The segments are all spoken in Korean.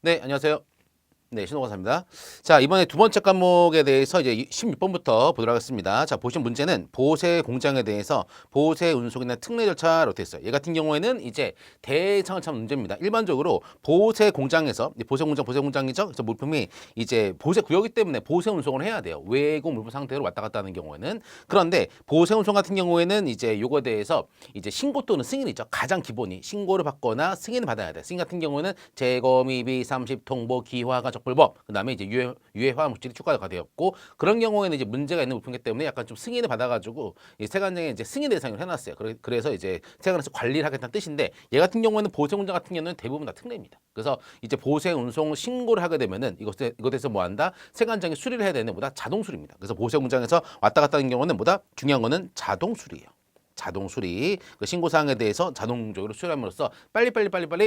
네, 안녕하세요. 네, 신호가사입니다. 자, 이번에 두 번째 과목에 대해서 이제 16번부터 보도록 하겠습니다. 자, 보신 문제는 보세 공장에 대해서 보세 운송이나 특례 절차로 되어 있어요. 얘 같은 경우에는 이제 대상을 찾는 문제입니다. 일반적으로 보세 공장에서 보세 공장이죠. 그래서 물품이 이제 보세 구역이기 때문에 보세 운송을 해야 돼요. 외국 물품 상태로 왔다 갔다 하는 경우에는. 그런데 보세 운송 같은 경우에는 이제 요거에 대해서 이제 신고 또는 승인이죠. 가장 기본이 신고를 받거나 승인을 받아야 돼. 승인 같은 경우에는 재검이 B30 통보 기화가 적불법 그다음에 이제 유해 화학 물질이 추가가 되었고 그런 경우에는 이제 문제가 있는 물품이기 때문에 약간 좀 승인을 받아가지고 이 세관장에 이제 승인 대상으로 해놨어요. 그래서 이제 세관에서 관리를 하겠다는 뜻인데 얘 같은 경우에는 보세 공장 같은 경우는 대부분 다 특례입니다. 그래서 이제 보세 운송 신고를 하게 되면은 이것에서 뭐 한다? 세관장이 수리를 해야 되는 보다 자동 수리입니다. 그래서 보세 공장에서 왔다 갔다 하는 경우는 뭐다? 중요한 거는 자동 수리예요. 자동 수리 그 신고 사항에 대해서 자동적으로 수리함으로써 빨리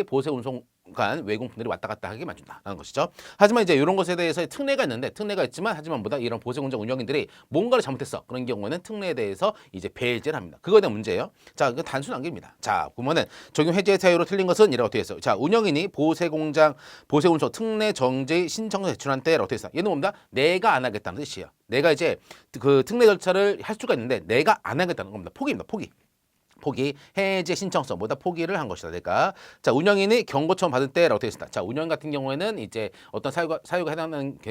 보세 운송간 외국품들이 왔다 갔다 하게 만든다라는 것이죠. 하지만 이제 이런 것에 대해서 특례가 있는데 특례가 있지만 하지만 보다 이런 보세 공장 운영인들이 뭔가를 잘못했어 그런 경우에는 특례에 대해서 이제 배제를 합니다. 그거에 대한 문제예요. 자, 그 단순한 게입니다. 자, 보면은 적용 해제 사유로 틀린 것은 이라고 되어 있어요. 자, 운영인이 보세 공장 보세 운송 특례 정지 신청서 제출한 때라고 되어 있어요. 얘는 뭡니다? 내가 안 하겠다는 뜻이에요. 내가 이제 그 특례 절차를 할 수가 있는데 내가 안 하겠다는 겁니다. 포기입니다. 포기 해제 신청서보다 포기를 한 것이다. 내가 자 운영인이 경고청 받을 때라고 되어 있습니다. 자 운영 같은 경우에는 이제 어떤 사유가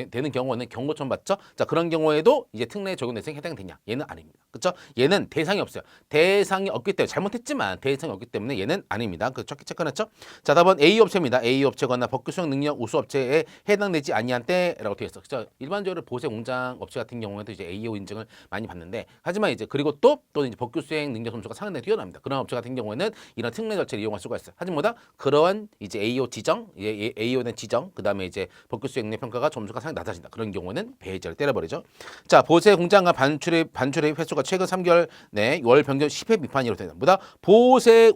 되는 경우는 경고청 받죠. 자 그런 경우에도 이제 특례 적용 대상에 해당되냐? 얘는 아닙니다. 그렇죠? 얘는 대상이 없어요. 대상이 없기 때문에 잘못했지만 대상이 없기 때문에 얘는 아닙니다. 그 체크했죠? 자 답은 A 업체입니다. A 업체거나 법규 수행 능력 우수 업체에 해당되지 아니한 때라고 되어 있어. 그렇죠? 일반적으로 보세 공장 업체 같은 경우에도 이제 AO 인증을 많이 받는데 하지만 이제 그리고 또는 이제 법규 수행 능력 점수가 상당히 뛰어납니다. 그런 업체 같은 경우에는 이런 특례 절차를 이용할 수가 있어요. 하지만 뭐다? 그러한 이제 AO 지정, AO된 지정, 그다음에 이제 법규 수행 능력 평가가 점수가 상당히 낮아진다. 그런 경우는 배제를 때려버리죠. 자, 보세 공장과 반출입 횟수가 최근 3개월 내 월 평균 10회 미만이라고 됩니다. 뭐다? 보세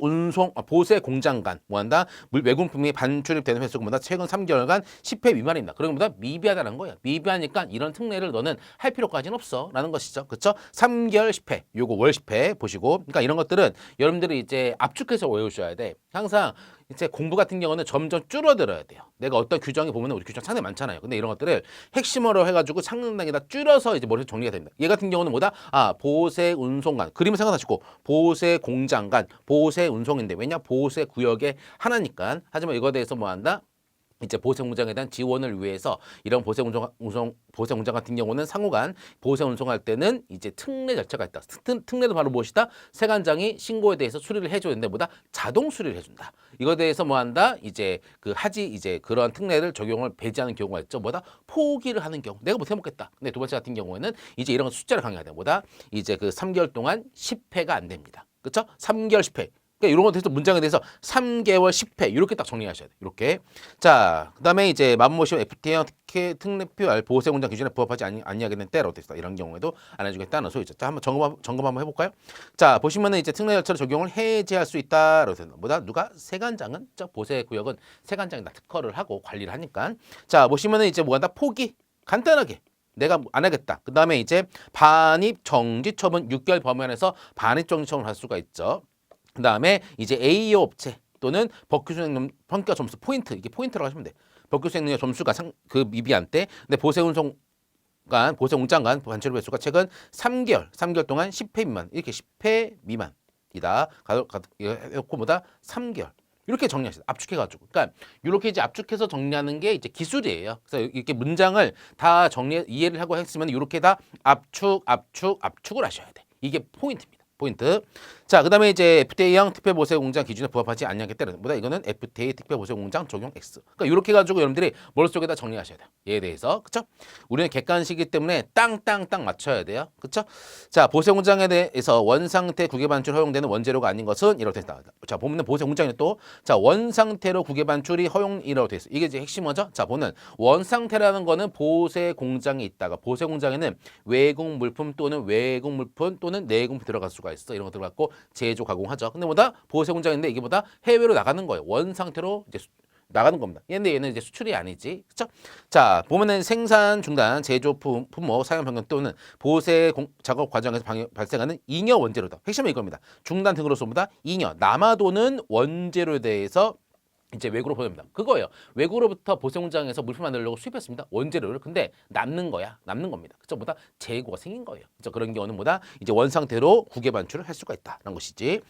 공장 간 뭐한다? 외국품이 반출입되는 횟수가 뭐다? 최근 3개월간 10회 미만입니다. 그런 것보다 미비하다는 거예요. 미비하니까 이런 특례를 너는 할 필요까지는 없어라는 것이죠. 그렇죠? 3개월 10회, 요거 월 10회 보시고, 그러니까 이런 것들은 여러분들이 이제 압축해서 외우셔야 돼. 항상 이제 공부 같은 경우는 점점 줄어들어야 돼요. 내가 어떤 규정이 보면 우리 규정 상당히 많잖아요. 근데 이런 것들을 핵심어로 해가지고 상당히다 줄여서 이제 머릿속에 정리가 됩니다. 얘 같은 경우는 뭐다? 아, 보세 운송간. 그림을 생각하시고 보세 공장간, 보세 운송인데 왜냐? 보세 구역의 하나니까. 하지만 이거에 대해서 뭐 한다? 이제 보세 공장에 대한 지원을 위해서 이런 보세 공장 같은 경우는 상호간 보세 운송할 때는 이제 특례 절차가 있다. 특례도 바로 무엇이다? 세관장이 신고에 대해서 수리를 해줘야 되는데 보다 자동 수리를 해준다. 이거에 대해서 뭐 한다? 이제 이제 그러한 특례를 적용을 배제하는 경우가 있죠. 뭐다? 포기를 하는 경우. 내가 못 해먹겠다. 근데 두 번째 같은 경우에는 이제 이런 숫자를 강요해야 돼. 뭐다? 이제 그 3개월 동안 10회가 안 됩니다. 그렇죠? 3개월 10회. 그러니까 이런 것에 대해서 문장에 대해서 3개월 10회 이렇게 딱 정리하셔야 돼요. 이렇게. 자, 그다음에 이제 마무모시오 FTA 특례표 보세 공장 기준에 부합하지 아니하게 된 때라고 됐다. 이런 경우에도 안 해주겠다는 소리죠. 자, 한번 점검 한번 해볼까요? 자, 보시면은 이제 특례 절차를 적용을 해제할 수 있다라고 된다. 뭐다? 누가? 세관장은 보세 구역은 세관장이 다 특허를 하고 관리를 하니까. 자, 보시면은 이제 뭐한다? 포기 간단하게. 내가 안 하겠다. 그 다음에 이제 반입 정지 처분 6개월 범위 안에서 반입 정지 처분을 할 수가 있죠. 그 다음에 이제 AO 업체 또는 법규 수행 평가 점수 포인트 이게 포인트라고 하시면 돼. 법규 수행 능력 점수가 그 미비한 때 근데 보세 공장 간 반출입 횟수가 최근 3개월 동안 10회 미만 이렇게 10회 미만이다. 해놓고 뭐다 3개월 이렇게 정리하시다. 압축해가지고. 그러니까 이렇게 이제 압축해서 정리하는 게 이제 기술이에요. 그래서 이렇게 문장을 다 이해를 하고 했으면 이렇게 다 압축을 하셔야 돼. 이게 포인트입니다. 포인트. 자, 그다음에 이제 FTA형 특별보세공장 기준에 부합하지 않냐기 때문에 보다 이거는 FTA 특별보세공장 적용 X. 그러니까 이렇게 가지고 여러분들이 머릿속에다 정리하셔야 돼요. 얘에 대해서. 그렇죠? 우리는 객관식이기 때문에 땅 맞춰야 돼요. 그렇죠? 자, 보세공장에 대해서 원상태 구개 반출 허용되는 원재료가 아닌 것은 이렇게 됐다. 자, 보면 보세공장에 또 자, 원상태로 구개 반출이 허용이라고 돼 있어. 이게 이제 핵심어죠. 자, 보는 원상태라는 거는 보세공장에 있다가 보세공장에는 외국 물품 또는 내공품 들어갈 수가 있어. 이런 거 들어갔고 제조 가공하죠. 근데 뭐다? 보세 공장인데 이게 뭐다? 해외로 나가는 거예요. 원 상태로 이제 나가는 겁니다. 얘는 이제 수출이 아니지. 그렇죠? 자, 보면은 생산 중단, 제조 품목 사용 변경 또는 작업 과정에서 발생하는 잉여 원재료다. 핵심은 이겁니다. 중단 등으로서 보다 잉여 남아도는 원재료에 대해서 이제 외국으로 보냅니다. 그거예요. 외국으로부터 보세 공장에서 물품 만들려고 수입했습니다. 원재료를. 근데 남는 거야. 남는 겁니다. 그죠? 뭐다 재고가 생긴 거예요. 그죠? 그런 경우는 뭐다 이제 원상태로 국외 반출을 할 수가 있다라는 것이지.